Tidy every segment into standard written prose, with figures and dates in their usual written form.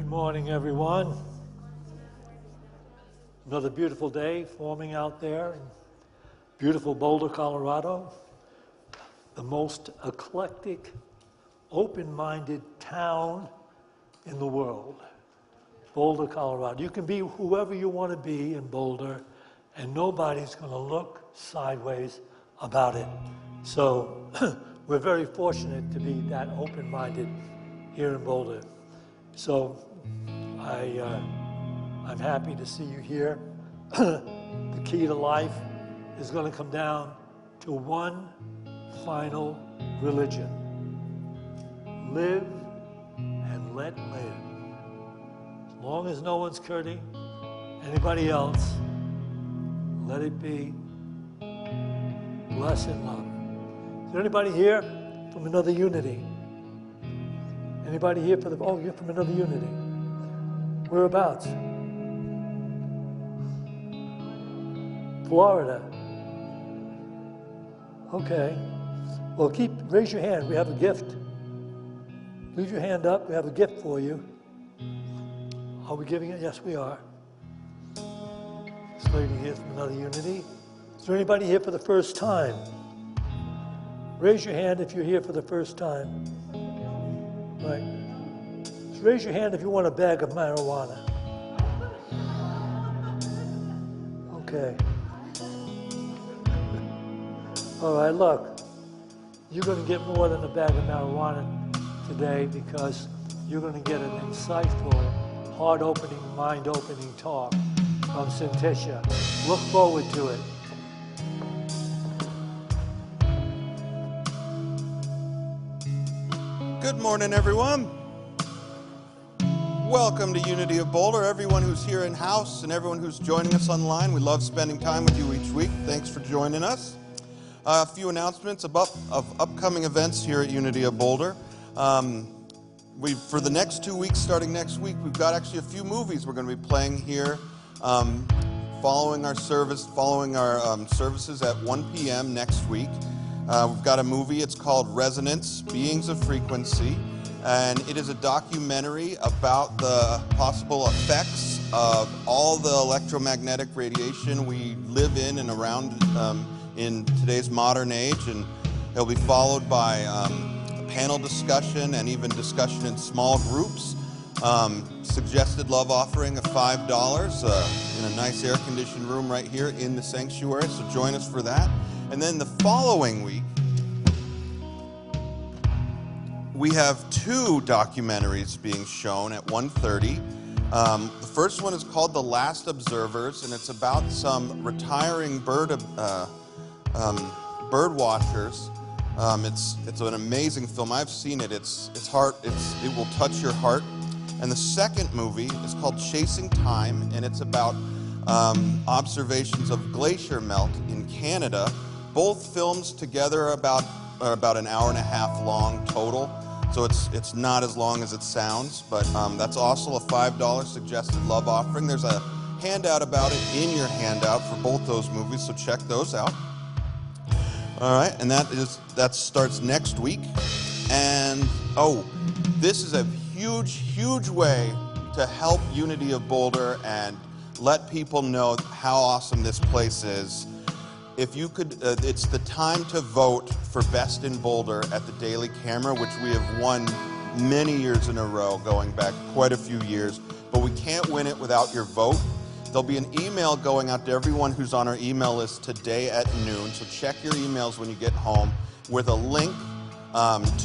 Good morning, everyone. Another beautiful day forming out there in beautiful Boulder, Colorado. The most eclectic, open-minded town in the world. Boulder, Colorado. You can be whoever you want to be in Boulder, and nobody's going to look sideways about it. So we're very fortunate to be that open-minded here in Boulder. So I'm happy to see you here. The key to life is going to come down to one final religion. Live and let live. As long as no one's hurting anybody else, let it be. Bless and love. Is there anybody here from another unity? Anybody here for the, oh, you're from another unity. Whereabouts? Florida. Okay. Well, raise your hand. We have a gift. Leave your hand up. We have a gift for you. Are we giving it? Yes, we are. This lady here from another unity. Is there anybody here for the first time? Raise your hand if you're here for the first time. Right. Just raise your hand if you want a bag of marijuana. Okay. All right, look. You're going to get more than a bag of marijuana today because you're going to get an insightful, heart-opening, mind-opening talk from Syntysche. Look forward to it. Good morning, everyone. Welcome to Unity of Boulder. Everyone who's here in house and everyone who's joining us online, we love spending time with you each week. Thanks for joining us. A few announcements of upcoming events here at Unity of Boulder. For the next 2 weeks, starting next week, we've got actually a few movies we're going to be playing here following our services at 1 p.m. next week. We've got a movie, it's called Resonance, Beings of Frequency, and it is a documentary about the possible effects of all the electromagnetic radiation we live in and around in today's modern age, and it'll be followed by a panel discussion and even discussion in small groups. Suggested love offering of $5 in a nice air-conditioned room right here in the sanctuary, so join us for that. And then the following week, we have 2 documentaries being shown at 1:30. The first one is called The Last Observers, and it's about some retiring bird watchers. It's an amazing film. I've seen it. It will touch your heart. And the second movie is called Chasing Time, and it's about observations of glacier melt in Canada. Both films together are about an hour and a half long total, so it's not as long as it sounds, but that's also a $5 suggested love offering. There's a handout about it in your handout for both those movies, so check those out. All right, and that starts next week. And this is a huge way to help Unity of Boulder and let people know how awesome this place is. If you could, it's the time to vote for Best in Boulder at the Daily Camera, which we have won many years in a row, going back quite a few years, but we can't win it without your vote. There'll be an email going out to everyone who's on our email list today at noon, so check your emails when you get home with a link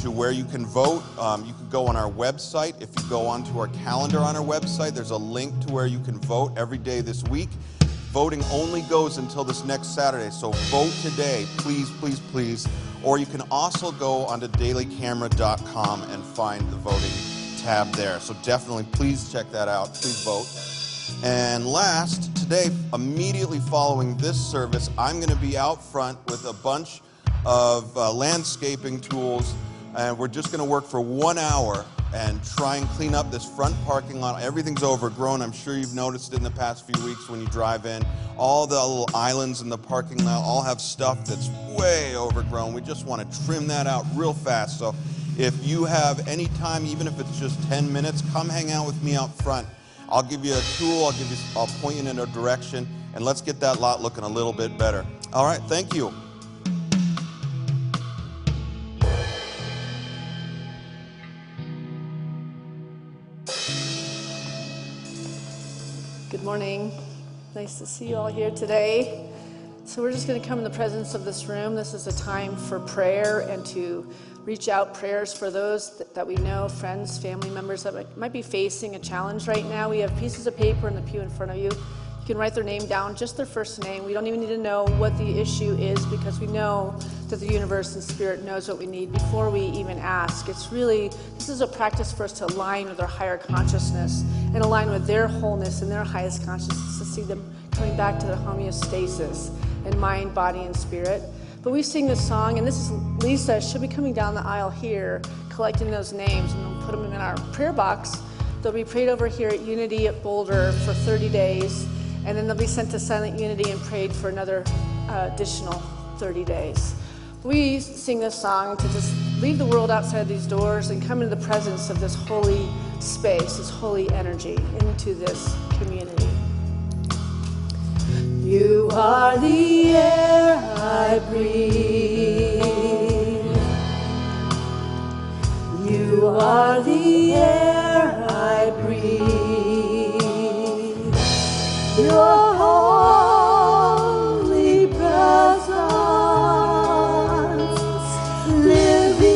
to where you can vote. You can go on our website. If you go onto our calendar on our website, there's a link to where you can vote every day this week. Voting only goes until this next Saturday, so vote today, please, please, please. Or you can also go onto dailycamera.com and find the voting tab there. So definitely, please check that out. Please vote. And last, today, immediately following this service, I'm going to be out front with a bunch of landscaping tools, and we're just going to work for 1 hour and try and clean up this front parking lot. Everything's overgrown. I'm sure you've noticed it in the past few weeks when you drive in. All the little islands in the parking lot all have stuff that's way overgrown. We just want to trim that out real fast. So If you have any time, even if it's just 10 minutes, come hang out with me out front. I'll give you a tool, I'll point you in a direction, and let's get that lot looking a little bit better. All right, thank you. Good morning. Nice to see you all here today. So we're just going to come in the presence of this room. This is a time for prayer and to reach out prayers for those that we know, friends, family members that might be facing a challenge right now. We have pieces of paper in the pew in front of you. You can write their name down, just their first name. We don't even need to know what the issue is because we know that the universe and spirit knows what we need before we even ask. This is a practice for us to align with our higher consciousness and align with their wholeness and their highest consciousness to see them coming back to the homeostasis in mind, body, and spirit. But we sing this song, and this is Lisa. She'll be coming down the aisle here, collecting those names, and we'll put them in our prayer box. They'll be prayed over here at Unity at Boulder for 30 days, and then they'll be sent to Silent Unity and prayed for another additional 30 days. We sing this song to just leave the world outside these doors and come into the presence of this holy space, this holy energy, into this community. You are the air I breathe. You are the air I breathe. Your holy presence living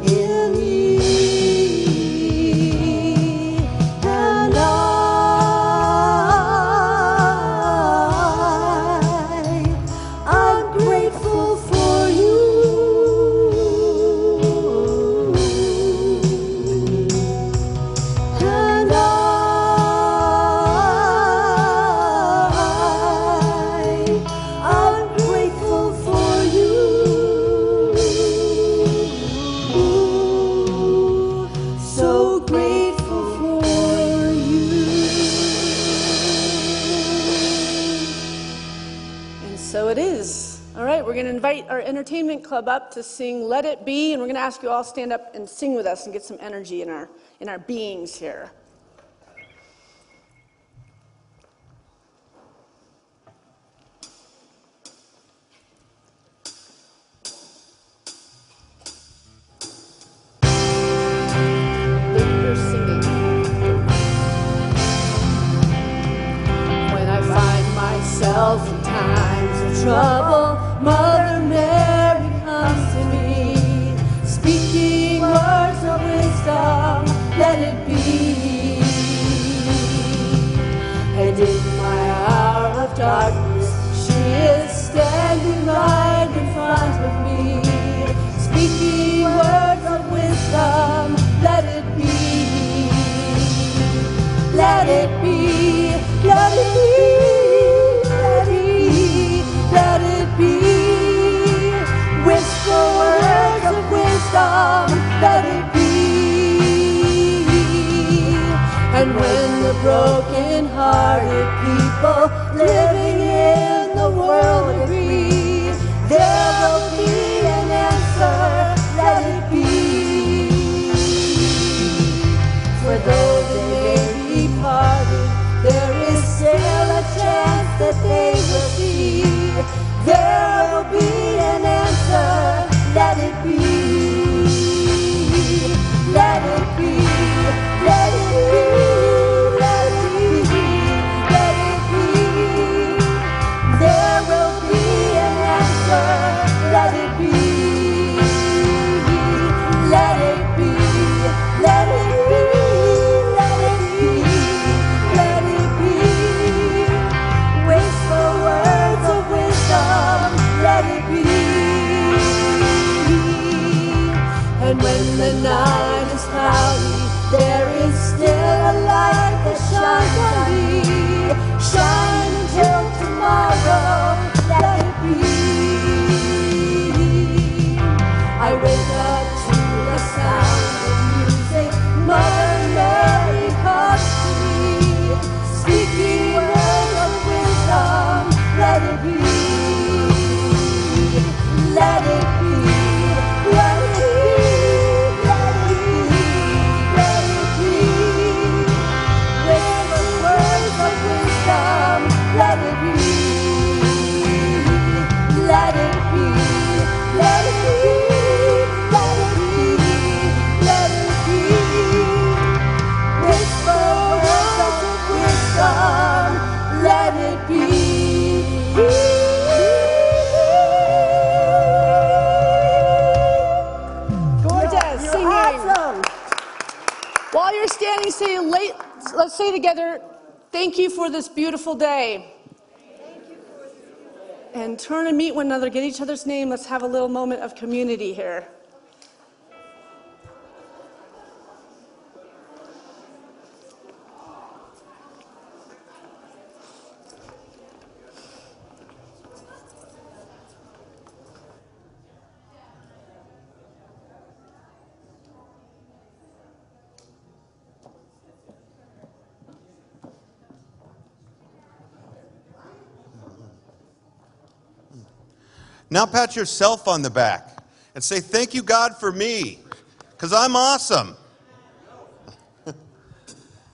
in me, and I'm grateful for you. And I'm grateful for you. So grateful for you. And so it is. All right, we're going to invite our entertainment club up to sing Let It Be, and we're going to ask you all to stand up and sing with us and get some energy in our beings here. They're singing. When I find myself in times of trouble, Mother Mary comes to me, speaking words of wisdom, let it be. And in my hour of darkness, she is standing right in front of me, speaking words of wisdom, let it be. Let it be, let it be, let it be, let it be. Whisper words of wisdom, let it be. And when the broken-hearted people living in the world agree, there will be an answer, let it be. For though they may be parted, there is still a chance that they will see. There will be an answer, let it be. Let it be, let it be, let it be, let it be. There will be Let's say together, thank you for this beautiful day. And turn and meet one another, get each other's name. Let's have a little moment of community here. Now pat yourself on the back and say, thank you, God, for me, because I'm awesome.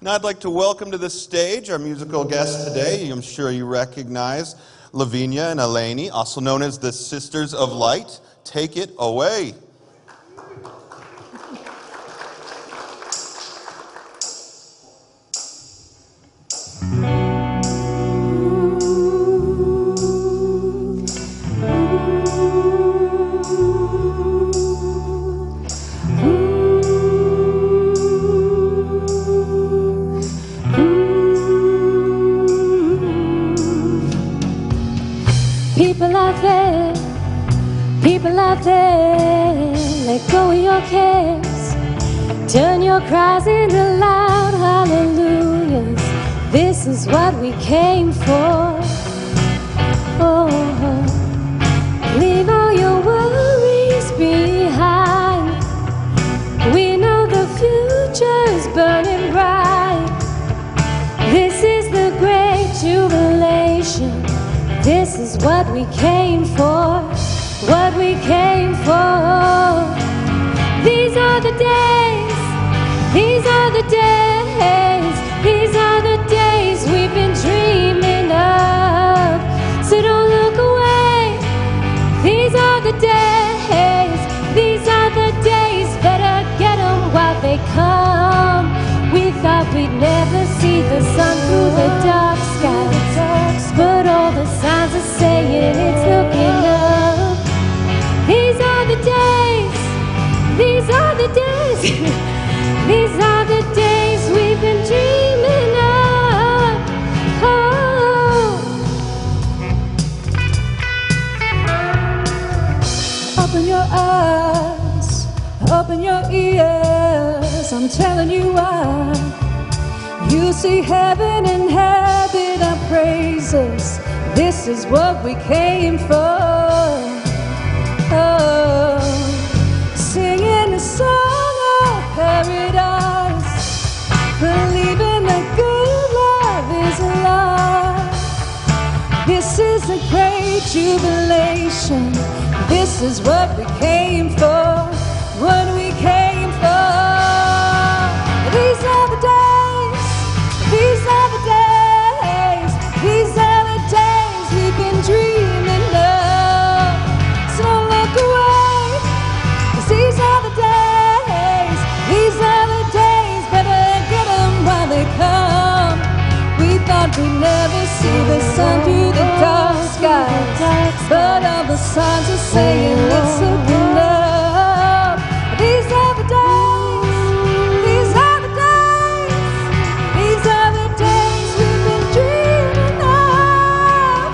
Now I'd like to welcome to the stage our musical guests today. I'm sure you recognize Lavinia and Eleni, also known as the Sisters of Light. Take it away. People out there, let go of your cares. Turn your cries into loud hallelujahs. This is what we came for. Oh, leave all your worries behind. We know the future's burning bright. This is the great jubilation. This is what we came for, what we came for. These are the days, these are the days, these are the days we've been dreaming of. So don't look away, these are the days, these are the days. Better get them while they come. We thought we'd never see the sun through the dark skies, but all the signs are saying it's looking up. These are the days, these are the days, these are the days we've been dreaming of. Oh. Open your eyes, open your ears, I'm telling you why. You see heaven inhabit our praises. This is what we came for. Oh, singing a song of paradise, believing that good love is alive. This is a great jubilation. This is what we came for, what we came for. These are the days, these are the days, these are the days we've been dreaming of. So don't look away, 'cause these are the days, these are the days. Better get them while they come. We thought we'd never see the sun through the dark skies, but all the signs are saying it's looking up. These are the days, these are the days, these are the days we've been dreaming of.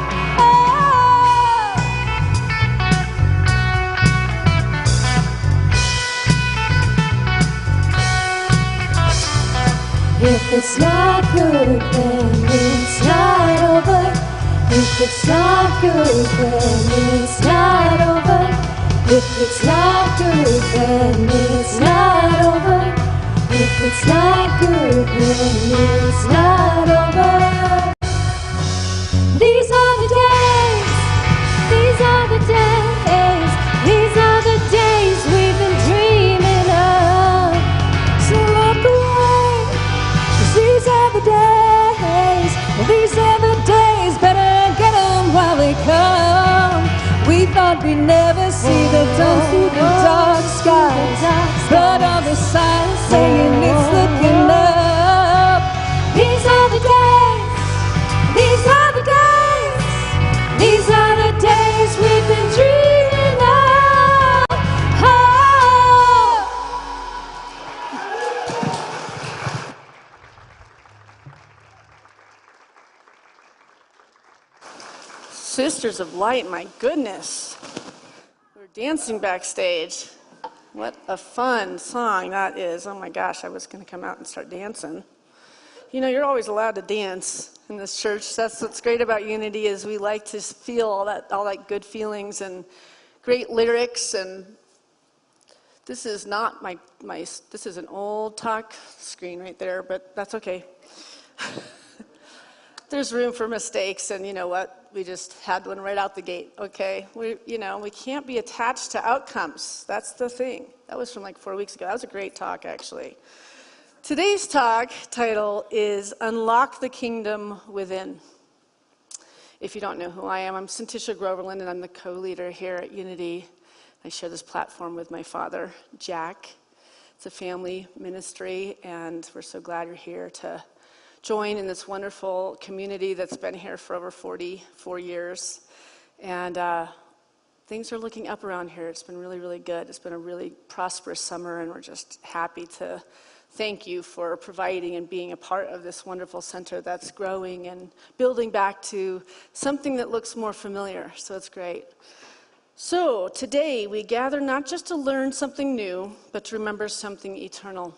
If it's not good, then it's not over. If it's not good, then it's not over. If it's not good, then it's not over. If it's not good, then it's not over. These are the days, these are the days, these are the days we've been dreaming of. So look away, 'cause these are the days, these are the days. Better get them while they come. We thought we'd never see the dawn through the dark skies, but all the signs saying it's looking up. These are the days, these are the days, these are the days we've been dreaming of. Oh. Sisters of Light, my goodness. We're dancing backstage. What a fun song that is. Oh my gosh, I was going to come out and start dancing. You know, you're always allowed to dance in this church. That's what's great about Unity, is we like to feel all that good feelings and great lyrics. And this is not my this is an old talk screen right there, but that's okay. There's room for mistakes, and you know what? We just had one right out the gate, okay? We can't be attached to outcomes. That's the thing. That was from like 4 weeks ago. That was a great talk, actually. Today's talk title is Unlock the Kingdom Within. If you don't know who I am, I'm Syntysche Groverland, and I'm the co-leader here at Unity. I share this platform with my father, Jack. It's a family ministry, and we're so glad you're here to join in this wonderful community that's been here for over 44 years. And things are looking up around here. It's been really, really good. It's been a really prosperous summer, and we're just happy to thank you for providing and being a part of this wonderful center that's growing and building back to something that looks more familiar. So it's great. So today we gather not just to learn something new, but to remember something eternal.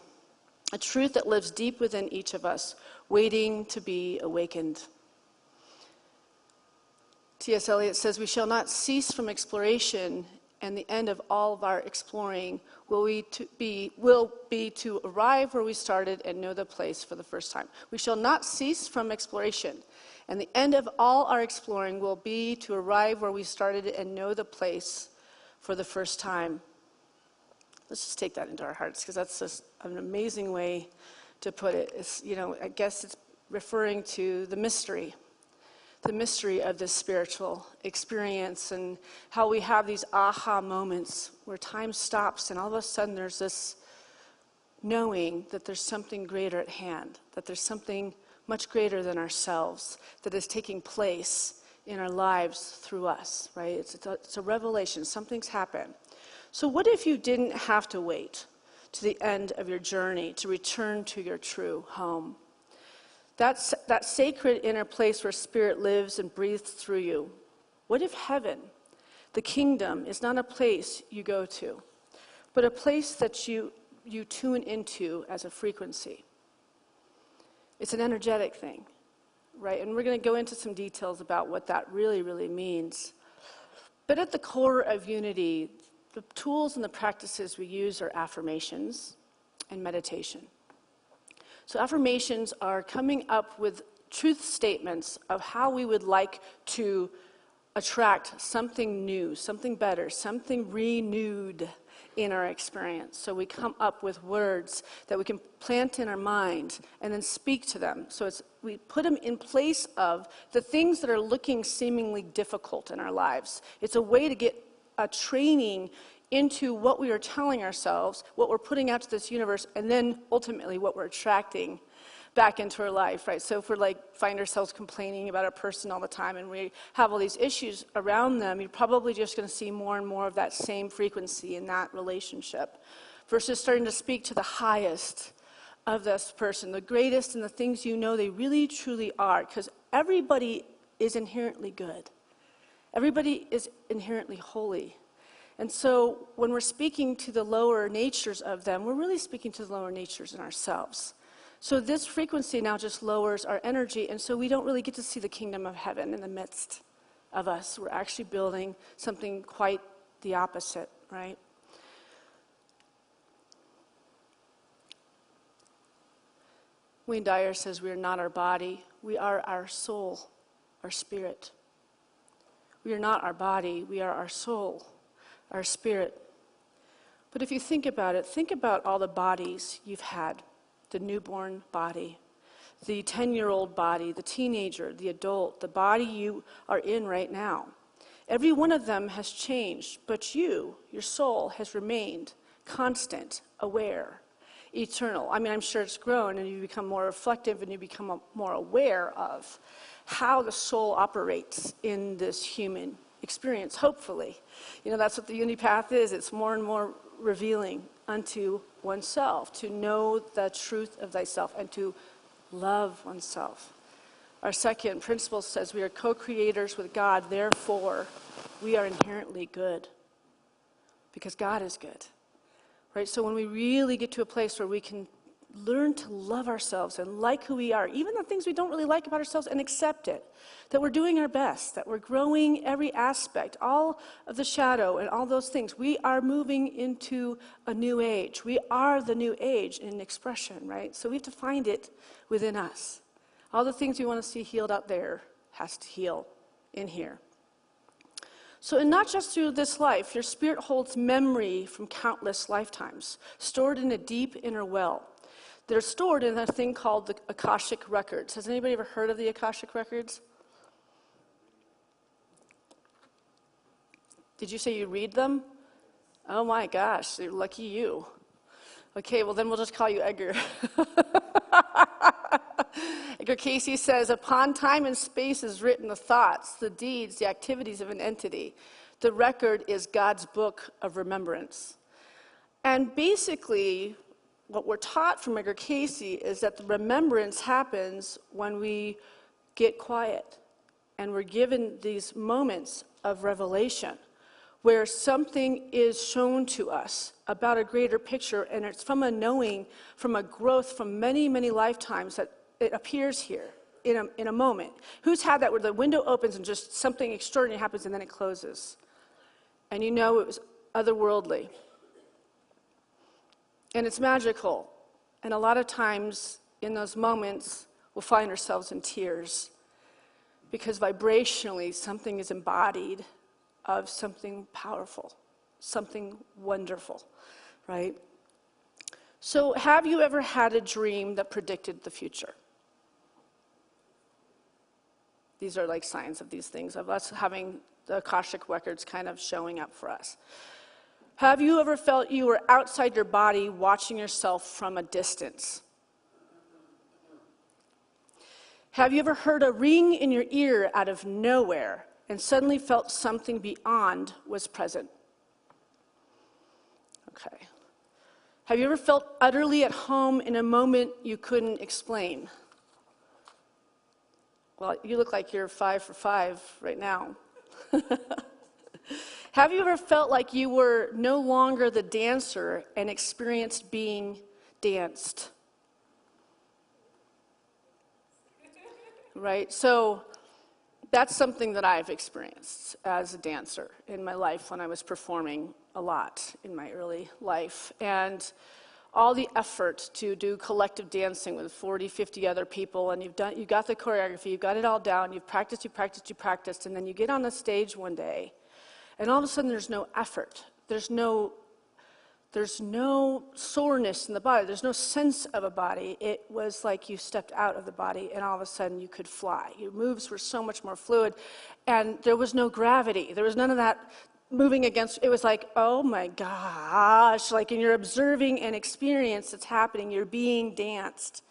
A truth that lives deep within each of us, waiting to be awakened. T.S. Eliot says, "We shall not cease from exploration, and the end of all of our exploring will be to arrive where we started and know the place for the first time." We shall not cease from exploration, and the end of all our exploring will be to arrive where we started and know the place for the first time. Let's just take that into our hearts, because that's just an amazing way to put it. It's, I guess it's referring to the mystery of this spiritual experience, and how we have these aha moments where time stops and all of a sudden there's this knowing that there's something greater at hand, that there's something much greater than ourselves that is taking place in our lives through us, right? It's a revelation. Something's happened. So what if you didn't have to wait to the end of your journey to return to your true home? That's that sacred inner place where Spirit lives and breathes through you. What if heaven, the kingdom, is not a place you go to, but a place that you tune into as a frequency? It's an energetic thing, right? And we're going to go into some details about what that really, really means. But at the core of Unity, the tools and the practices we use are affirmations and meditation. So affirmations are coming up with truth statements of how we would like to attract something new, something better, something renewed in our experience. So we come up with words that we can plant in our mind and then speak to them. So we put them in place of the things that are looking seemingly difficult in our lives. It's a way to get a training into what we are telling ourselves, what we're putting out to this universe, and then ultimately what we're attracting back into our life, right? So if we're find ourselves complaining about a person all the time and we have all these issues around them, you're probably just going to see more and more of that same frequency in that relationship, versus starting to speak to the highest of this person, the greatest, and the things they really truly are, because everybody is inherently good. Everybody is inherently holy. And so when we're speaking to the lower natures of them, we're really speaking to the lower natures in ourselves. So this frequency now just lowers our energy, and so we don't really get to see the kingdom of heaven in the midst of us. We're actually building something quite the opposite, right? Wayne Dyer says we are not our body, we are our soul, our spirit. We are not our body, we are our soul, our spirit. But if you think about it, think about all the bodies you've had. The newborn body, the 10-year-old body, the teenager, the adult, the body you are in right now. Every one of them has changed, but your soul has remained constant, aware, eternal. I'm sure it's grown, and you become more reflective and you become more aware of how the soul operates in this human experience, hopefully. That's what the Unity Path is. It's more and more revealing unto oneself, to know the truth of thyself and to love oneself. Our second principle says we are co-creators with God, therefore we are inherently good because God is good. Right? So when we really get to a place where we can learn to love ourselves and like who we are, even the things we don't really like about ourselves, and accept it, that we're doing our best, that we're growing every aspect, all of the shadow and all those things, we are moving into a new age. We are the new age in expression, right? So we have to find it within us. All the things we want to see healed out there has to heal in here. So, and not just through this life, your spirit holds memory from countless lifetimes, stored in a deep inner well. They're stored in a thing called the Akashic Records. Has anybody ever heard of the Akashic Records? Did you say you read them? Oh my gosh, lucky you. Okay, well then we'll just call you Edgar. Edgar Casey says, upon time and space is written the thoughts, the deeds, the activities of an entity. The record is God's book of remembrance. And basically, what we're taught from Edgar Casey is that the remembrance happens when we get quiet and we're given these moments of revelation where something is shown to us about a greater picture, and it's from a knowing, from a growth from many, many lifetimes that it appears here in a moment. Who's had that where the window opens and just something extraordinary happens and then it closes? And you know it was otherworldly. And it's magical. And a lot of times in those moments, we'll find ourselves in tears because vibrationally something is embodied of something powerful, something wonderful, right? So have you ever had a dream that predicted the future? These are like signs of these things, of us having the Akashic Records kind of showing up for us. Have you ever felt you were outside your body watching yourself from a distance? Have you ever heard a ring in your ear out of nowhere and suddenly felt something beyond was present? Okay. Have you ever felt utterly at home in a moment you couldn't explain? Well, you look like you're 5 for 5 right now. Have you ever felt like you were no longer the dancer and experienced being danced? Right? So that's something that I've experienced as a dancer in my life when I was performing a lot in my early life. And all the effort to do collective dancing with 40, 50 other people, and you got the choreography, you've got it all down, you've practiced, and then you get on the stage one day, and all of a sudden there's no effort. There's no soreness in the body. There's no sense of a body. It was like you stepped out of the body, and all of a sudden you could fly. Your moves were so much more fluid, and there was no gravity. There was none of that moving against. It was like, oh my gosh, like, and you're observing an experience that's happening. You're being danced.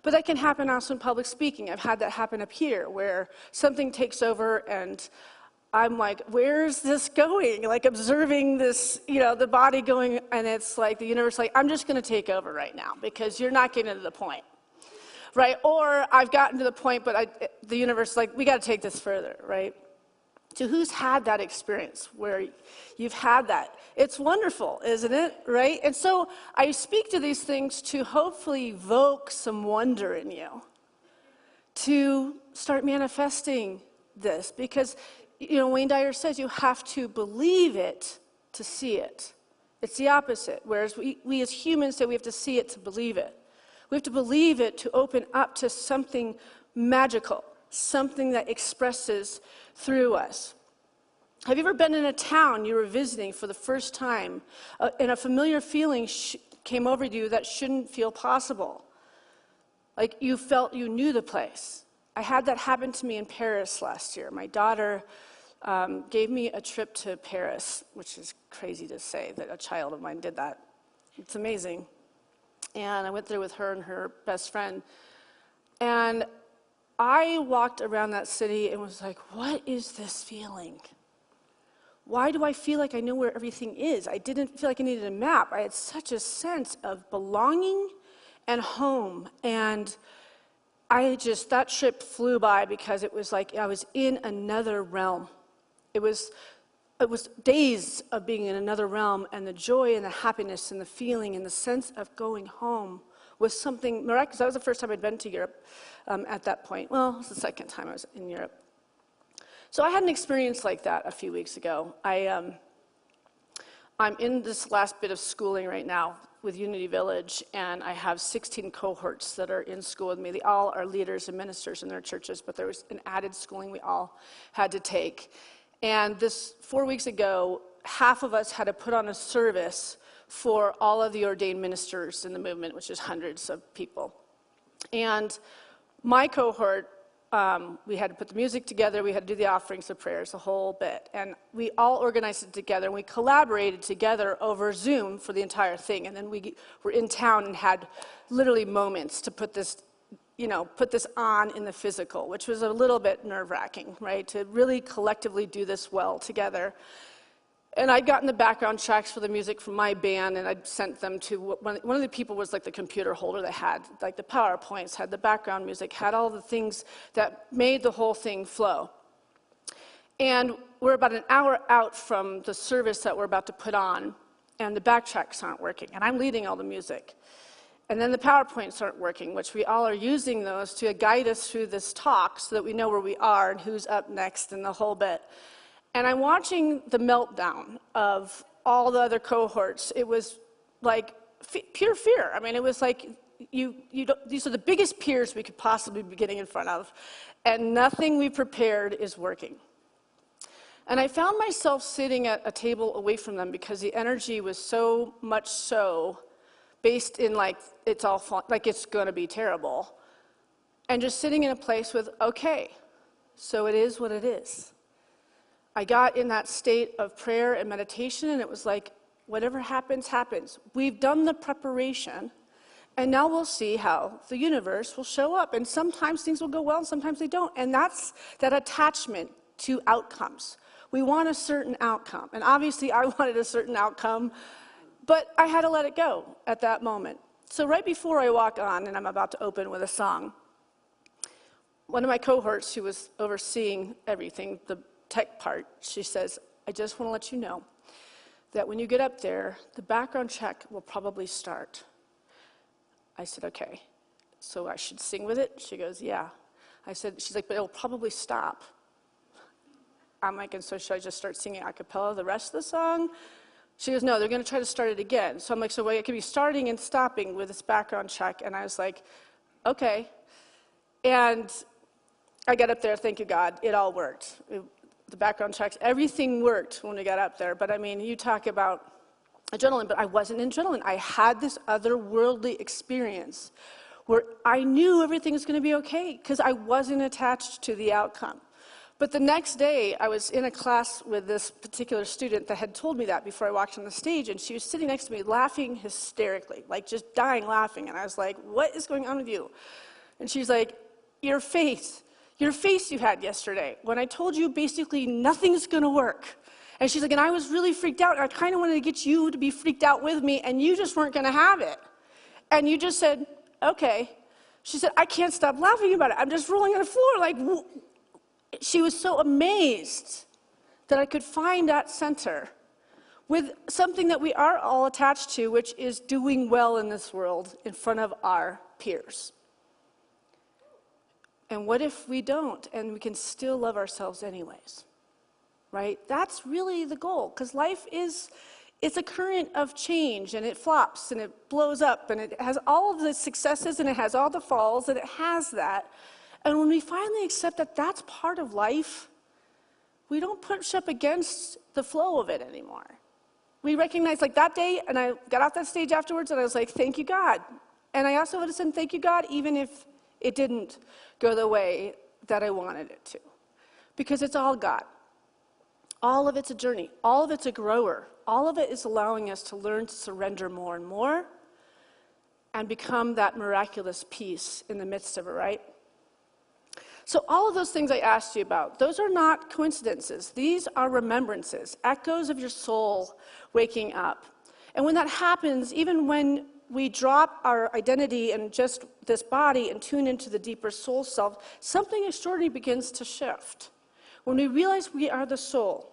But that can happen also in public speaking. I've had that happen up here, where something takes over, and I'm like, where's this going? Like observing this, the body going, and it's like the universe, like, I'm just going to take over right now because you're not getting to the point, right? Or I've gotten to the point, but the universe, like, we got to take this further, right? So who's had that experience where you've had that? It's wonderful, isn't it, right? And so I speak to these things to hopefully evoke some wonder in you, to start manifesting this, because Wayne Dyer says you have to believe it to see it. It's the opposite. Whereas we as humans say we have to see it to believe it. We have to believe it to open up to something magical, something that expresses through us. Have you ever been in a town you were visiting for the first time, and a familiar feeling came over you that shouldn't feel possible? Like you felt you knew the place. I had that happen to me in Paris last year. My daughter gave me a trip to Paris, which is crazy to say that a child of mine did that. It's amazing. And I went there with her and her best friend. And I walked around that city and was like, what is this feeling? Why do I feel like I know where everything is? I didn't feel like I needed a map. I had such a sense of belonging and home. And that trip flew by because it was like I was in another realm. It was days of being in another realm, and the joy and the happiness and the feeling and the sense of going home was something miraculous. That was the first time I'd been to Europe at that point. Well, it was the second time I was in Europe. So I had an experience like that a few weeks ago. I'm in this last bit of schooling right now with Unity Village, and I have 16 cohorts that are in school with me. They all are leaders and ministers in their churches, but there was an added schooling we all had to take. And this 4 weeks ago, half of us had to put on a service for all of the ordained ministers in the movement, which is hundreds of people. And my cohort, we had to put the music together, we had to do the offerings, the prayers, the whole bit. And we all organized it together, and we collaborated together over Zoom for the entire thing. And then we were in town and had literally moments to put this on in the physical, which was a little bit nerve-wracking, right? To really collectively do this well together. And I'd gotten the background tracks for the music from my band, and I'd sent them to, one of the people was like the computer holder that had, like the PowerPoints, had the background music, had all the things that made the whole thing flow. And we're about an hour out from the service that we're about to put on, and the backtracks aren't working, and I'm leading all the music. And then the PowerPoints aren't working, which we all are using those to guide us through this talk so that we know where we are and who's up next and the whole bit. And I'm watching the meltdown of all the other cohorts. It was like pure fear. I mean, it was like these are the biggest peers we could possibly be getting in front of, and nothing we prepared is working. And I found myself sitting at a table away from them because the energy was so much so based in like it's all fun, like it's going to be terrible, and just sitting in a place with, okay, so it is what it is. I got in that state of prayer and meditation, and it was like, whatever happens, happens. We've done the preparation, and now we'll see how the universe will show up. And sometimes things will go well, and sometimes they don't. And that's that attachment to outcomes. We want a certain outcome. And obviously, I wanted a certain outcome, but I had to let it go at that moment. So right before I walk on, and I'm about to open with a song, one of my cohorts who was overseeing everything, the tech part, she says, I just want to let you know that when you get up there, the background check will probably start. I said, okay, so I should sing with it? She goes, yeah. She's like, but it'll probably stop. I'm like, and so should I just start singing a cappella the rest of the song? She goes, no, they're going to try to start it again. So I'm like, so wait, it could be starting and stopping with this background check. And I was like, okay. And I got up there, thank you, God, it all worked. The background checks, everything worked when we got up there. But I mean, you talk about adrenaline, but I wasn't in adrenaline. I had this otherworldly experience where I knew everything was going to be okay because I wasn't attached to the outcome. But the next day, I was in a class with this particular student that had told me that before I walked on the stage, and she was sitting next to me laughing hysterically, like just dying laughing. And I was like, what is going on with you? And she's like, your face you had yesterday, when I told you basically nothing's going to work. And she's like, and I was really freaked out, and I kind of wanted to get you to be freaked out with me, and you just weren't going to have it. And you just said, okay. She said, I can't stop laughing about it. I'm just rolling on the floor. Like, she was so amazed that I could find that center with something that we are all attached to, which is doing well in this world in front of our peers. And what if we don't, and we can still love ourselves anyways, right? That's really the goal, because life it's a current of change, and it flops, and it blows up, and it has all of the successes, and it has all the falls, and it has that. And when we finally accept that that's part of life, we don't push up against the flow of it anymore. We recognize, like that day, and I got off that stage afterwards, and I was like, thank you, God. And I also would have said, thank you, God, even if it didn't go the way that I wanted it to. Because it's all God. All of it's a journey. All of it's a grower. All of it is allowing us to learn to surrender more and more and become that miraculous peace in the midst of it, right? So all of those things I asked you about, those are not coincidences. These are remembrances, echoes of your soul waking up. And when that happens, even when we drop our identity in just this body and tune into the deeper soul self, something extraordinary begins to shift. When we realize we are the soul.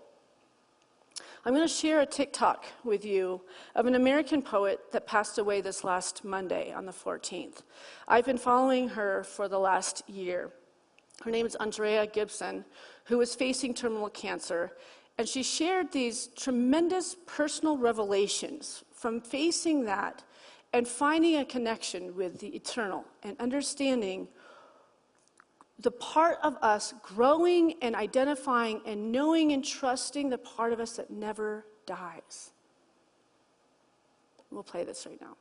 I'm going to share a TikTok with you of an American poet that passed away this last Monday on the 14th. I've been following her for the last year. Her name is Andrea Gibson, who is facing terminal cancer, and she shared these tremendous personal revelations from facing that and finding a connection with the eternal and understanding the part of us growing and identifying and knowing and trusting the part of us that never dies. We'll play this right now.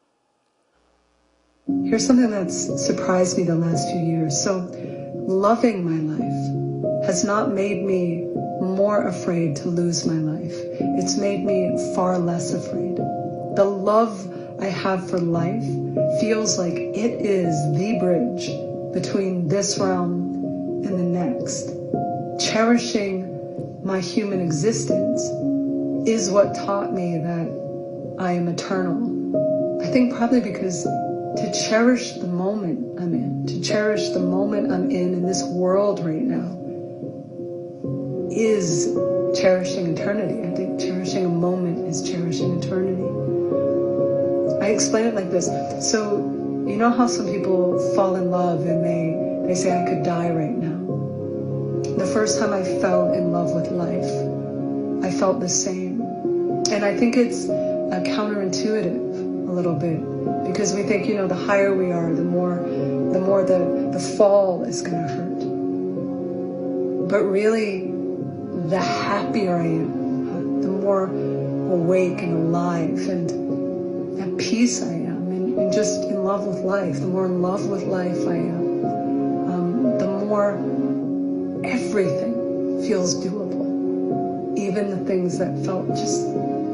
Here's something that's surprised me the last few years. So, loving my life has not made me more afraid to lose my life. It's made me far less afraid. The love I have for life feels like it is the bridge between this realm and the next. Cherishing my human existence is what taught me that I am eternal. I think probably because to cherish the moment I'm in, to cherish the moment I'm in this world right now, is cherishing eternity. I think cherishing a moment is cherishing eternity. I explain it like this. So, you know how some people fall in love and they say, I could die right now. The first time I fell in love with life, I felt the same. And I think it's counterintuitive a little bit, because we think, the higher we are, the more the fall is going to hurt. But really, the happier I am, the more awake and alive and at peace I am, and just in love with life. The more in love with life I am, the more everything feels doable. Even the things that felt just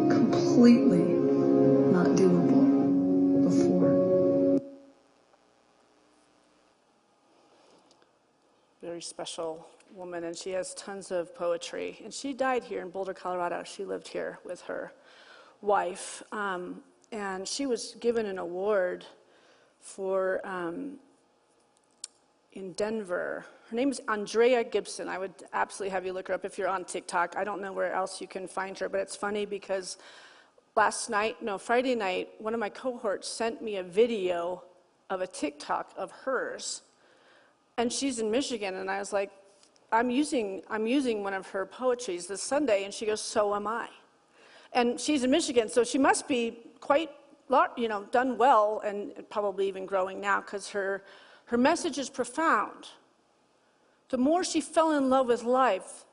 completely not doable before. Very special woman, and she has tons of poetry. And she died here in Boulder, Colorado. She lived here with her wife. And she was given an award for, in Denver. Her name is Andrea Gibson. I would absolutely have you look her up if you're on TikTok. I don't know where else you can find her, but it's funny because Friday night, one of my cohorts sent me a video of a TikTok of hers. And she's in Michigan, and I was like, I'm using one of her poetries this Sunday, and she goes, so am I. And she's in Michigan, so she must be quite, done well, and probably even growing now, because her message is profound. The more she fell in love with life,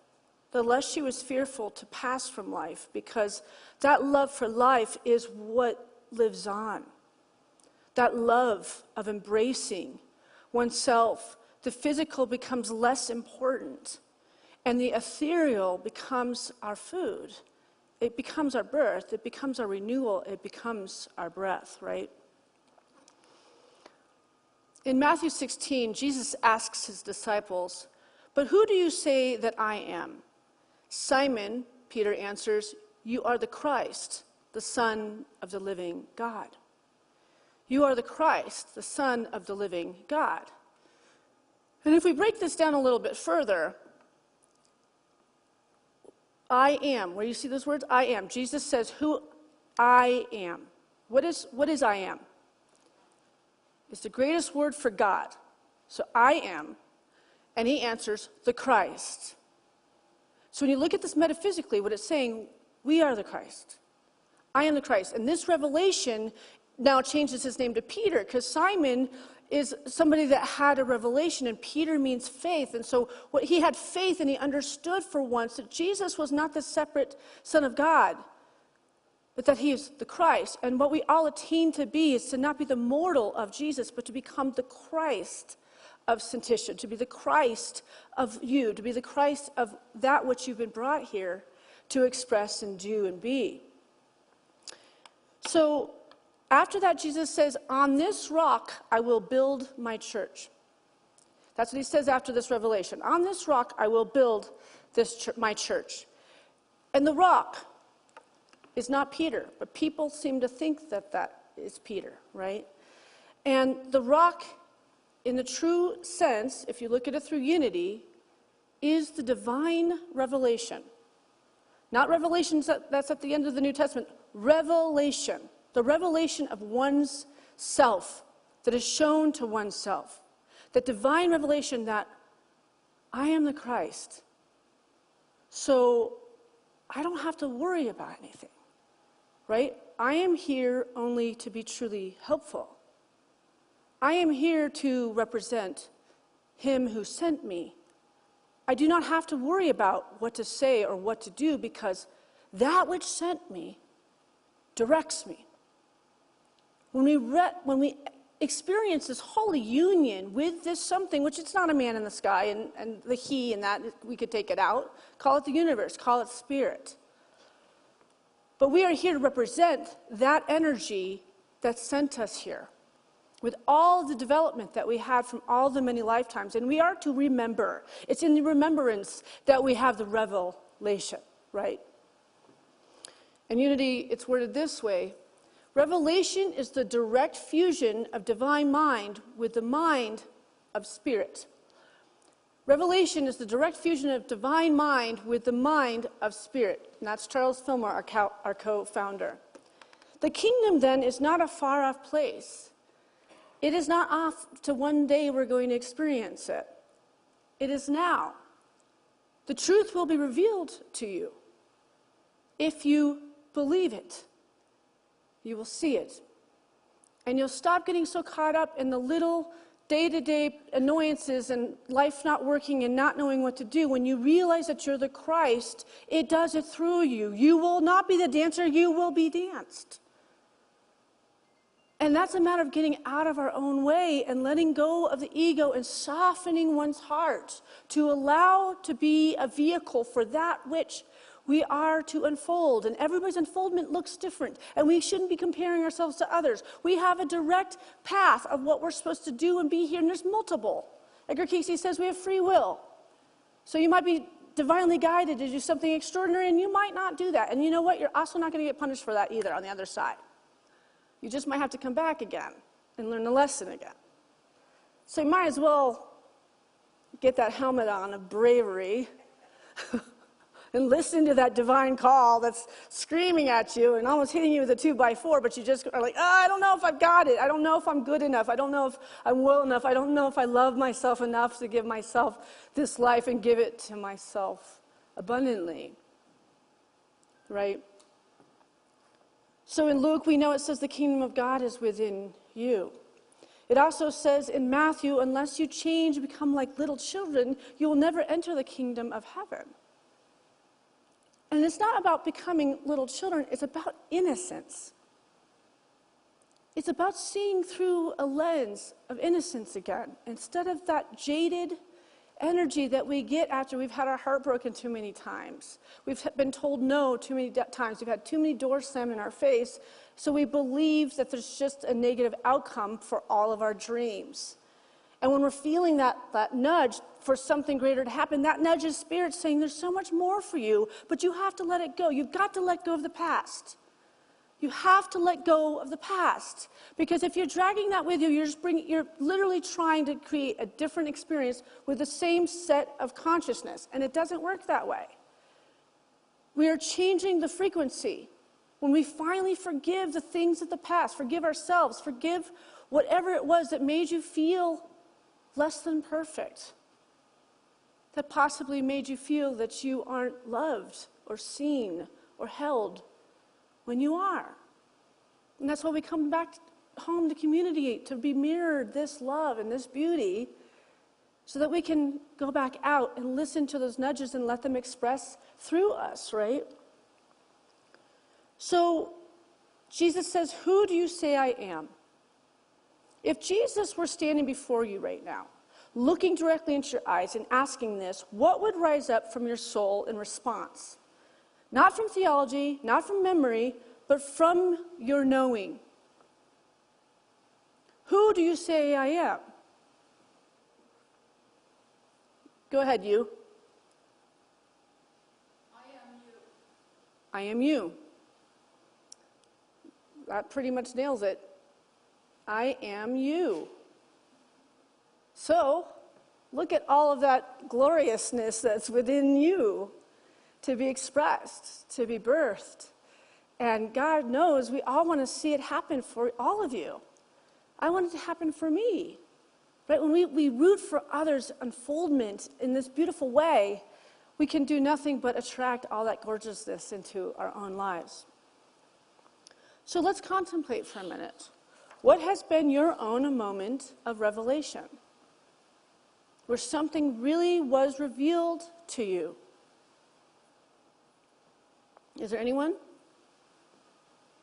the less she was fearful to pass from life, because that love for life is what lives on. That love of embracing oneself. The physical becomes less important, and the ethereal becomes our food. It becomes our birth, it becomes our renewal, it becomes our breath, right? In Matthew 16, Jesus asks his disciples, but who do you say that I am? Simon, Peter answers, you are the Christ, the Son of the living God. You are the Christ, the Son of the living God. And if we break this down a little bit further, I am, where you see those words, I am. Jesus says who I am. What is I am? It's the greatest word for God. So I am, and he answers the Christ. So when you look at this metaphysically, what it's saying, we are the Christ. I am the Christ. And this revelation now changes his name to Peter, because Simon is somebody that had a revelation, and Peter means faith. And so he had faith, and he understood for once that Jesus was not the separate Son of God, but that he is the Christ. And what we all attain to be is to not be the mortal of Jesus, but to become the Christ of Syntysche, to be the Christ of you, to be the Christ of that which you've been brought here to express and do and be. So after that, Jesus says, on this rock I will build my church. That's what he says after this revelation. On this rock I will build my church. And the rock is not Peter, but people seem to think that is Peter, right? And the rock, in the true sense, if you look at it through unity, is the divine revelation. Not revelations that's at the end of the New Testament. Revelation. The revelation of one's self that is shown to oneself. That divine revelation that I am the Christ. So I don't have to worry about anything. Right? I am here only to be truly helpful. I am here to represent him who sent me. I do not have to worry about what to say or what to do because that which sent me directs me. When we experience this holy union with this something, which it's not a man in the sky and the he and that, we could take it out, call it the universe, call it spirit. But we are here to represent that energy that sent us here with all the development that we had from all the many lifetimes. And we are to remember. It's in the remembrance that we have the revelation, right? In unity, it's worded this way. Revelation is the direct fusion of divine mind with the mind of spirit. Revelation is the direct fusion of divine mind with the mind of spirit. And that's Charles Fillmore, our co-founder. The kingdom, then, is not a far-off place. It is not off to one day we're going to experience it. It is now. The truth will be revealed to you. If you believe it, you will see it. And you'll stop getting so caught up in the little day-to-day annoyances and life not working and not knowing what to do. When you realize that you're the Christ, it does it through you. You will not be the dancer, you will be danced. And that's a matter of getting out of our own way and letting go of the ego and softening one's heart to allow to be a vehicle for that which we are to unfold. And everybody's unfoldment looks different. And we shouldn't be comparing ourselves to others. We have a direct path of what we're supposed to do and be here, and there's multiple. Edgar Cayce says we have free will. So you might be divinely guided to do something extraordinary, and you might not do that. And you know what? You're also not going to get punished for that either on the other side. You just might have to come back again and learn the lesson again. So you might as well get that helmet on of bravery and listen to that divine call that's screaming at you and almost hitting you with a 2x4, but you just are like, I don't know if I've got it. I don't know if I'm good enough. I don't know if I'm well enough. I don't know if I love myself enough to give myself this life and give it to myself abundantly. Right? So in Luke, we know it says the kingdom of God is within you. It also says in Matthew, unless you change and become like little children, you will never enter the kingdom of heaven. And it's not about becoming little children, it's about innocence. It's about seeing through a lens of innocence again, instead of that jaded energy that we get after we've had our heart broken too many times. We've been told no too many times. We've had too many doors slammed in our face, so we believe that there's just a negative outcome for all of our dreams. And when we're feeling that nudge for something greater to happen, that nudge is spirit saying there's so much more for you, but you have to let it go. You've got to let go of the past. You have to let go of the past. Because if you're dragging that with you, you're literally trying to create a different experience with the same set of consciousness. And it doesn't work that way. We are changing the frequency. When we finally forgive the things of the past, forgive ourselves, forgive whatever it was that made you feel less than perfect, that possibly made you feel that you aren't loved or seen or held, when you are. And that's why we come back home to community, to be mirrored this love and this beauty, so that we can go back out and listen to those nudges and let them express through us, right? So Jesus says, who do you say I am? If Jesus were standing before you right now, looking directly into your eyes and asking this, what would rise up from your soul in response? Not from theology, not from memory, but from your knowing. Who do you say I am? Go ahead, you. I am you. I am you. That pretty much nails it. I am you. So, look at all of that gloriousness that's within you to be expressed, to be birthed. And God knows we all want to see it happen for all of you. I want it to happen for me. Right? When we root for others' unfoldment in this beautiful way, we can do nothing but attract all that gorgeousness into our own lives. So let's contemplate for a minute. What has been your own moment of revelation? Where something really was revealed to you? Is there anyone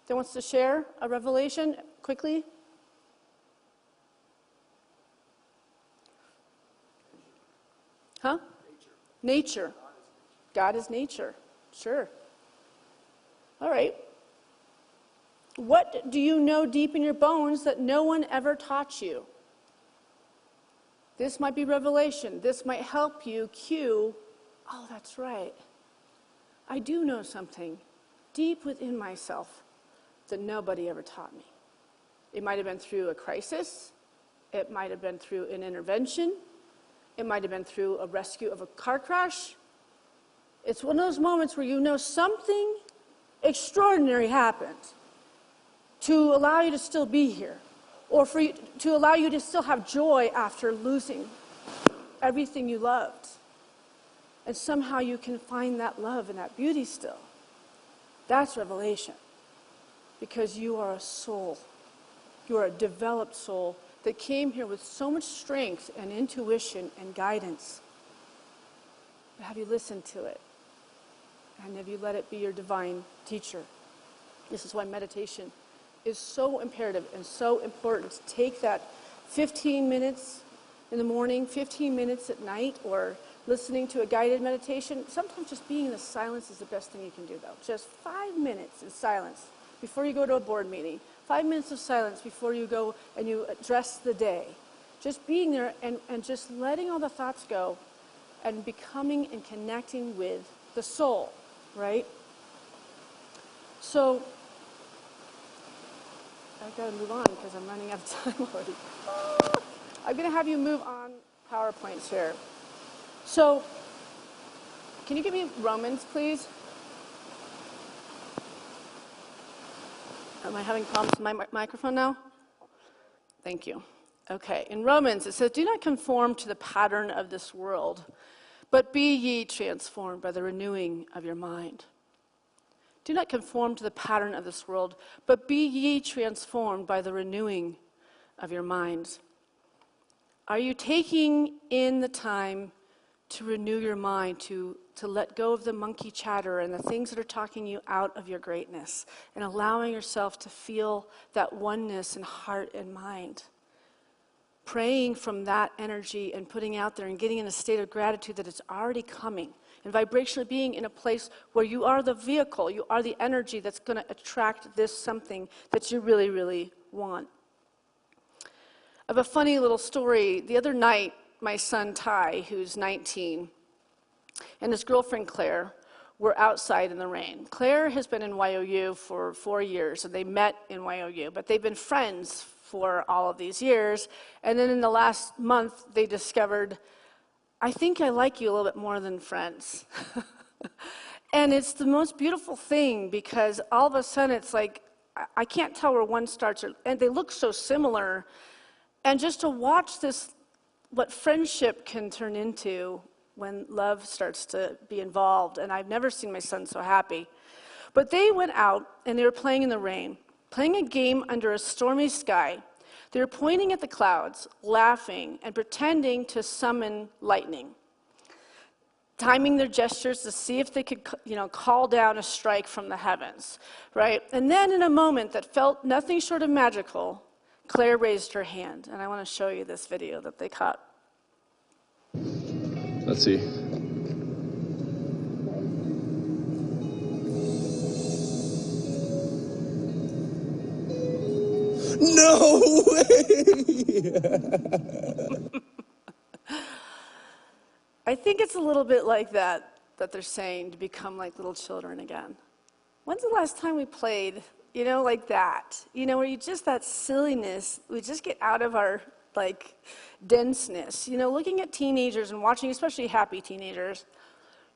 that wants to share a revelation quickly? Huh? Nature. God is nature. Sure. All right. What do you know deep in your bones that no one ever taught you? This might be revelation. This might help you cue, oh, that's right. I do know something deep within myself that nobody ever taught me. It might have been through a crisis. It might have been through an intervention. It might have been through a rescue of a car crash. It's one of those moments where you know something extraordinary happened to allow you to still be here, or for you, to allow you to still have joy after losing everything you loved. And somehow you can find that love and that beauty still. That's revelation. Because you are a soul. You are a developed soul that came here with so much strength and intuition and guidance. But have you listened to it? And have you let it be your divine teacher? This is why meditation is so imperative and so important. Take that 15 minutes in the morning, 15 minutes at night, or listening to a guided meditation. Sometimes just being in the silence is the best thing you can do, though. Just 5 minutes in silence before you go to a board meeting. 5 minutes of silence before you go and you address the day. Just being there and just letting all the thoughts go and becoming and connecting with the soul, right? So, I've got to move on because I'm running out of time already. I'm going to have you move on PowerPoints here. So, can you give me Romans, please? Am I having problems with my microphone now? Thank you. Okay, in Romans it says, do not conform to the pattern of this world, but be ye transformed by the renewing of your mind. Do not conform to the pattern of this world, but be ye transformed by the renewing of your minds. Are you taking in the time to renew your mind, to let go of the monkey chatter and the things that are talking you out of your greatness, and allowing yourself to feel that oneness in heart and mind? Praying from that energy and putting out there and getting in a state of gratitude that it's already coming. And vibrationally being in a place where you are the vehicle, you are the energy that's going to attract this something that you really, really want. I have a funny little story. The other night, my son Ty, who's 19, and his girlfriend Claire were outside in the rain. Claire has been in YOU for 4 years, and they met in YOU, but they've been friends for all of these years. And then in the last month, they discovered, I think I like you a little bit more than friends. And it's the most beautiful thing, because all of a sudden it's like, I can't tell where one starts, and they look so similar. And just to watch this, what friendship can turn into when love starts to be involved. And I've never seen my son so happy. But they went out and they were playing in the rain, playing a game under a stormy sky. They were pointing at the clouds, laughing, and pretending to summon lightning, timing their gestures to see if they could, call down a strike from the heavens, right? And then in a moment that felt nothing short of magical, Claire raised her hand, and I want to show you this video that they caught. Let's see. No way! I think it's a little bit like that they're saying, to become like little children again. When's the last time we played, like that. Where you just, that silliness, we just get out of our, denseness. Looking at teenagers and watching, especially happy teenagers,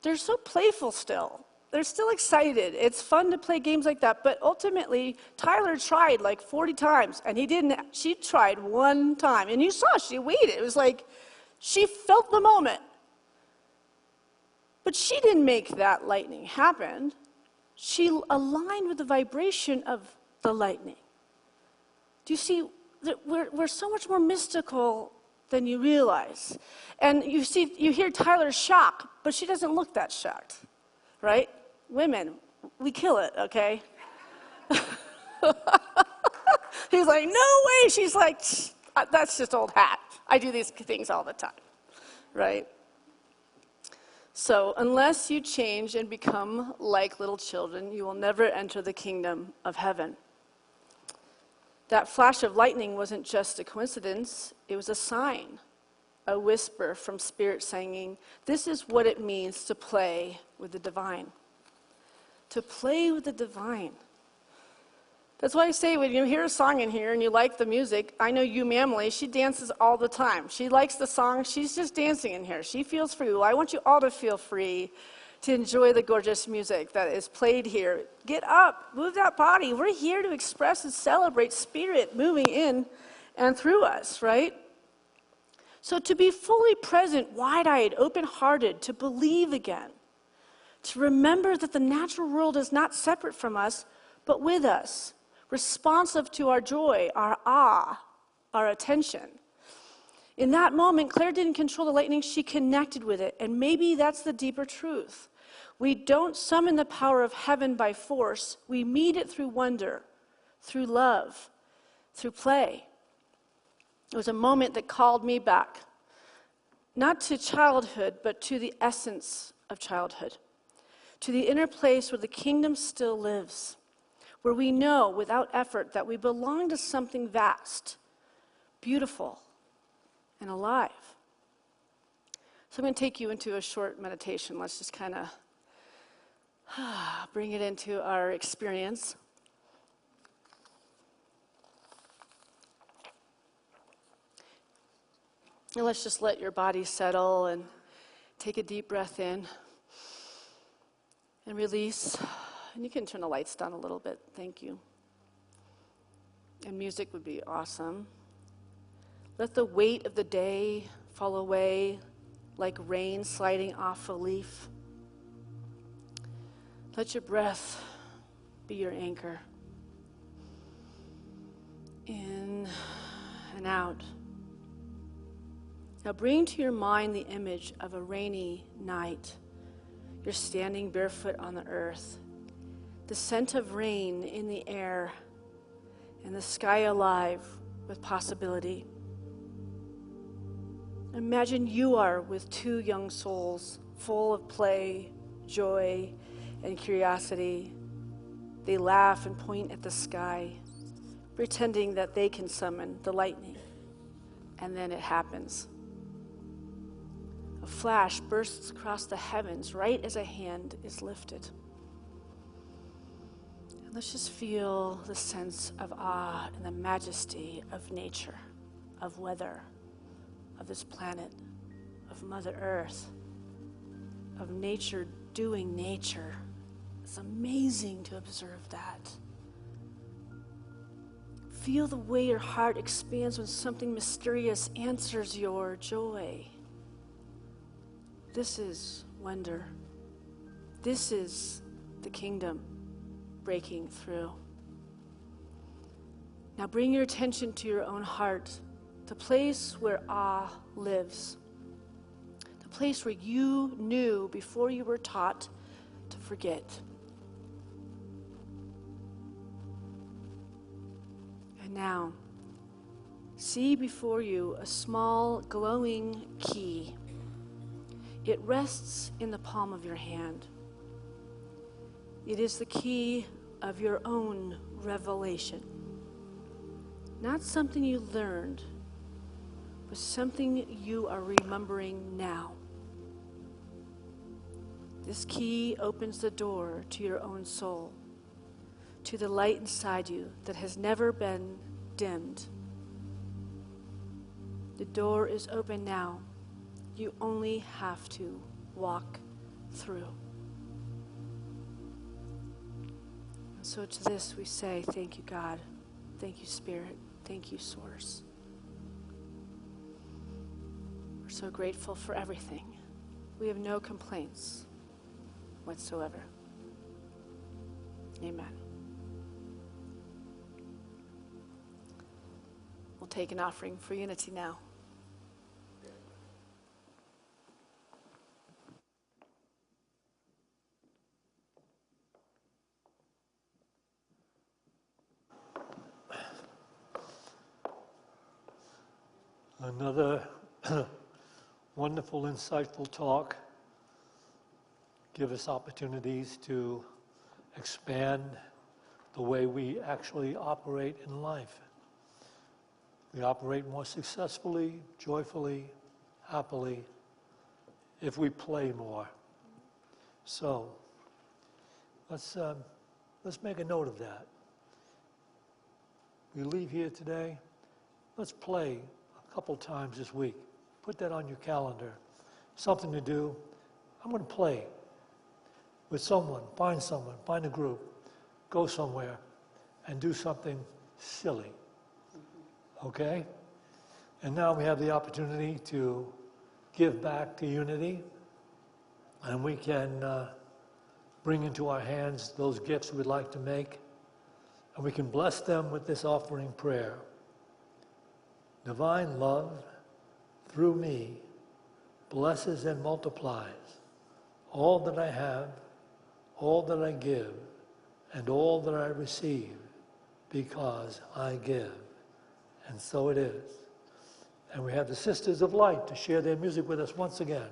they're so playful still. They're still excited. It's fun to play games like that. But ultimately, Tyler tried 40 times, and he didn't. She tried one time. And you saw, she waited. It was like she felt the moment. But she didn't make that lightning happen. She aligned with the vibration of the lightning. Do you see, we're so much more mystical than you realize. And you hear Tyler's shock, but she doesn't look that shocked, right? Women, we kill it, okay? He's like, no way. She's like, that's just old hat. I do these things all the time, right? So unless you change and become like little children, you will never enter the kingdom of heaven. That flash of lightning wasn't just a coincidence. It was a sign, a whisper from Spirit saying, this is what it means to play with the divine. To play with the divine. That's why I say when you hear a song in here and you like the music, I know you, Mamily, she dances all the time. She likes the song, she's just dancing in here. She feels free. Well, I want you all to feel free to enjoy the gorgeous music that is played here. Get up, move that body. We're here to express and celebrate Spirit moving in and through us, right? So to be fully present, wide-eyed, open-hearted, to believe again, to remember that the natural world is not separate from us, but with us, responsive to our joy, our awe, our attention. In that moment, Claire didn't control the lightning, she connected with it, and maybe that's the deeper truth. We don't summon the power of heaven by force, we meet it through wonder, through love, through play. It was a moment that called me back, not to childhood, but to the essence of childhood. To the inner place where the kingdom still lives, where we know without effort that we belong to something vast, beautiful, and alive. So I'm going to take you into a short meditation. Let's just kind of bring it into our experience. And let's just let your body settle and take a deep breath in. And release. And you can turn the lights down a little bit. Thank you. And music would be awesome. Let the weight of the day fall away like rain sliding off a leaf. Let your breath be your anchor. In and out. Now bring to your mind the image of a rainy night. You're standing barefoot on the earth, the scent of rain in the air, and the sky alive with possibility. Imagine you are with two young souls, full of play, joy, and curiosity. They laugh and point at the sky, pretending that they can summon the lightning. And then it happens. A flash bursts across the heavens right as a hand is lifted. And let's just feel the sense of awe and the majesty of nature, of weather, of this planet, of Mother Earth, of nature doing nature. It's amazing to observe that. Feel the way your heart expands when something mysterious answers your joy. This is wonder. This is the kingdom breaking through. Now bring your attention to your own heart, the place where awe lives, the place where you knew before you were taught to forget. And now, see before you a small glowing key. It rests in the palm of your hand. It is the key of your own revelation. Not something you learned, but something you are remembering now. This key opens the door to your own soul, to the light inside you that has never been dimmed. The door is open now. You only have to walk through. And so to this we say, thank you, God. Thank you, Spirit. Thank you, Source. We're so grateful for everything. We have no complaints whatsoever. Amen. We'll take an offering for unity now. Another wonderful, insightful talk. Give us opportunities to expand the way we actually operate in life. We operate more successfully, joyfully, happily, if we play more. So, let's make a note of that. We leave here today, let's play a couple times this week. Put that on your calendar. Something to do. I'm going to play with someone, find a group, go somewhere, and do something silly. Okay? And now we have the opportunity to give back to unity, and we can bring into our hands those gifts we'd like to make, and we can bless them with this offering prayer. Divine love, through me, blesses and multiplies all that I have, all that I give, and all that I receive, because I give. And so it is. And we have the Sisters of Light to share their music with us once again.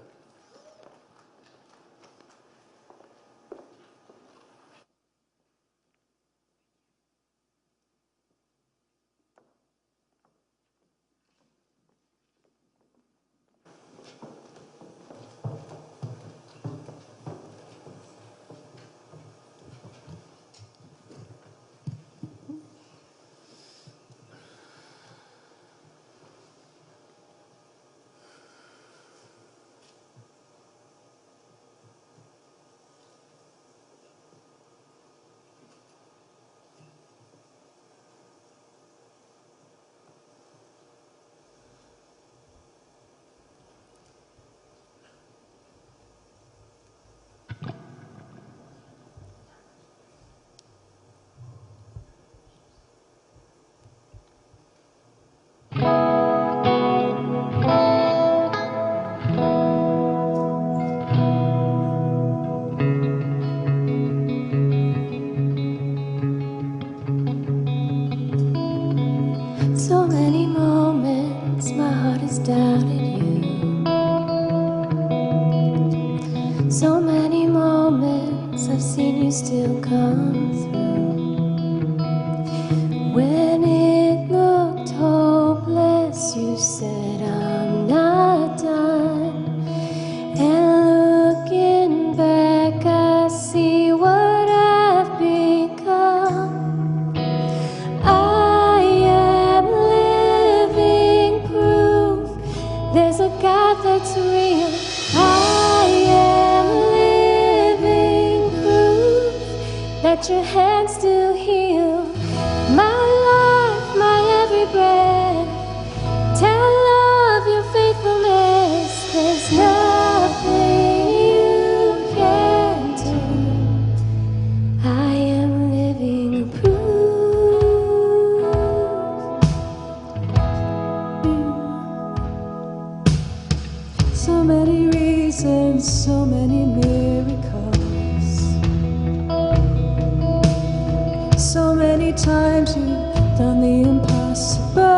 So many moments my heart has doubted you. So many moments I've seen you still come through. When it looked hopeless, you said I'm not done. And looking back, I see what I've become. There's a God that's real. I am living proof that your hands still heal. My life, my every breath, tell of your faithfulness. There's nothing you can't do. I am living proof. So many reasons, so many miracles. So many times you've done the impossible.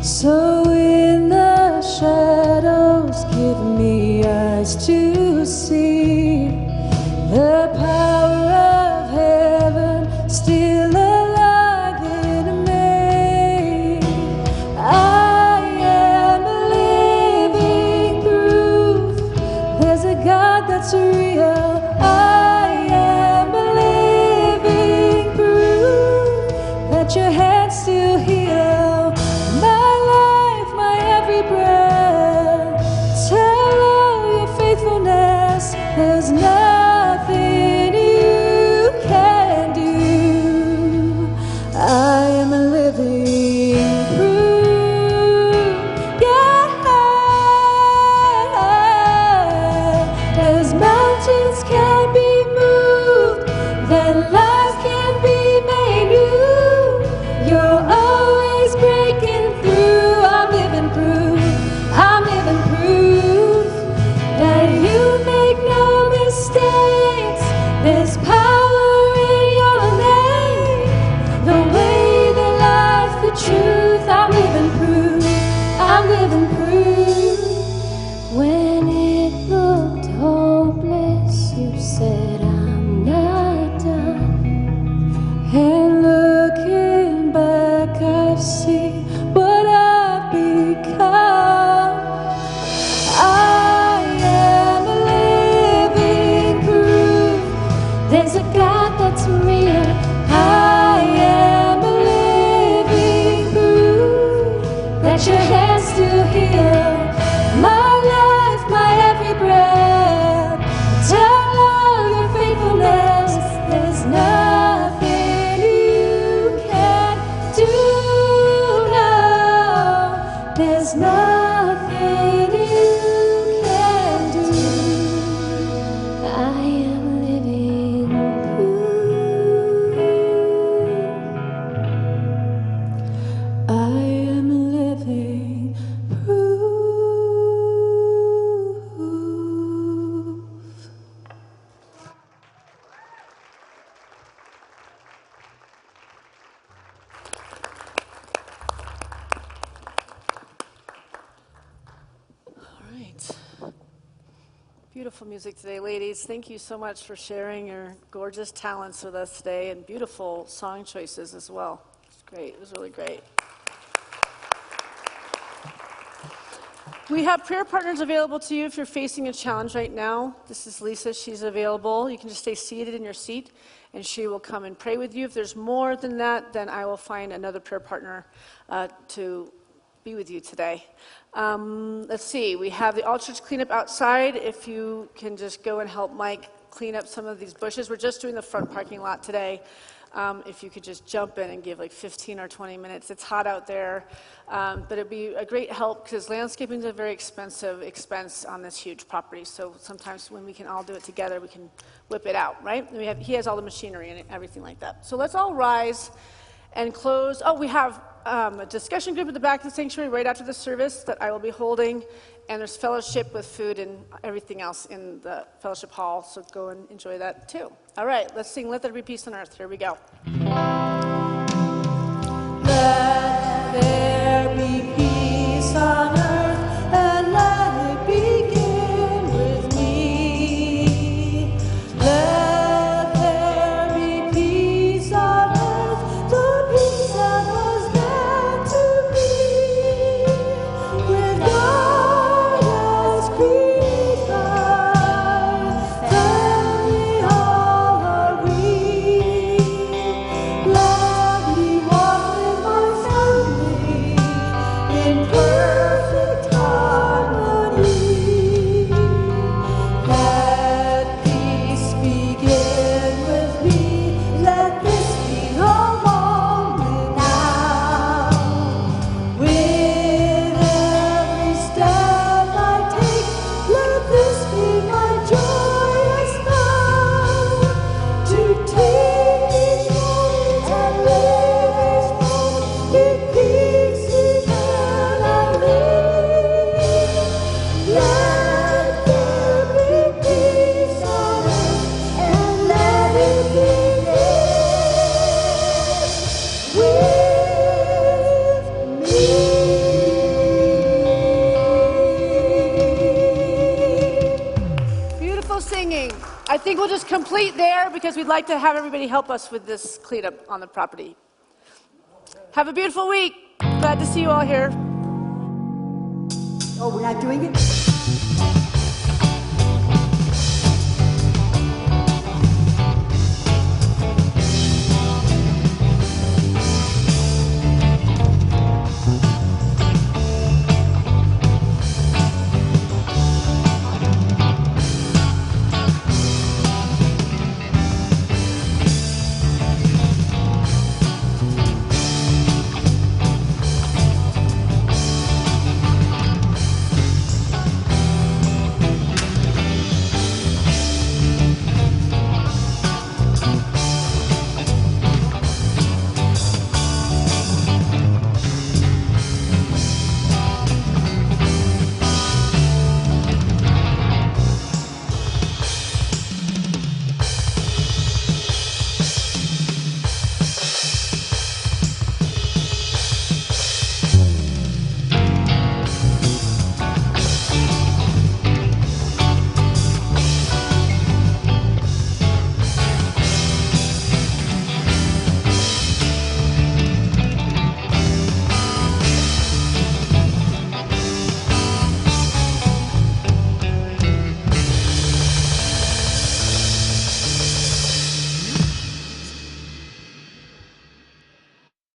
So in the shadows, give me eyes to see the power of heaven still alive in me. I am living proof there's a God that's real. I am Beautiful music today, ladies. Thank you so much for sharing your gorgeous talents with us today and beautiful song choices as well. It's great. It was really great. We have prayer partners available to you if you're facing a challenge right now. This is Lisa. She's available. You can just stay seated in your seat, and she will come and pray with you. If there's more than that, then I will find another prayer partner to be with you today. Let's see. We have the All Church cleanup outside. If you can just go and help Mike clean up some of these bushes. We're just doing the front parking lot today. If you could just jump in and give like 15 or 20 minutes. It's hot out there, but it'd be a great help because landscaping is a very expensive expense on this huge property. So sometimes when we can all do it together, we can whip it out, right? And he has all the machinery and everything like that. So let's all rise and close. Oh, we have a discussion group at the back of the sanctuary right after the service that I will be holding. And there's fellowship with food and everything else in the fellowship hall, so go and enjoy that too. All right, let's sing Let There Be Peace on Earth. Here we go. Let there be peace on earth, and let it begin with me. Let there be peace on earth, the peace that was meant to be. With God as creator, then we all are we. Let me walk with my family in perfect harmony. Let peace begin with me. Let this be the moment now. With every step I take, let this be my joyous vow. To take each moment and live each moment in peace eternally. Let there be peace on earth, and let it begin with me. Beautiful singing. I think we'll just complete there because we'd like to have everybody help us with this cleanup on the property. Have a beautiful week. Glad to see you all here. Oh, we're not doing it?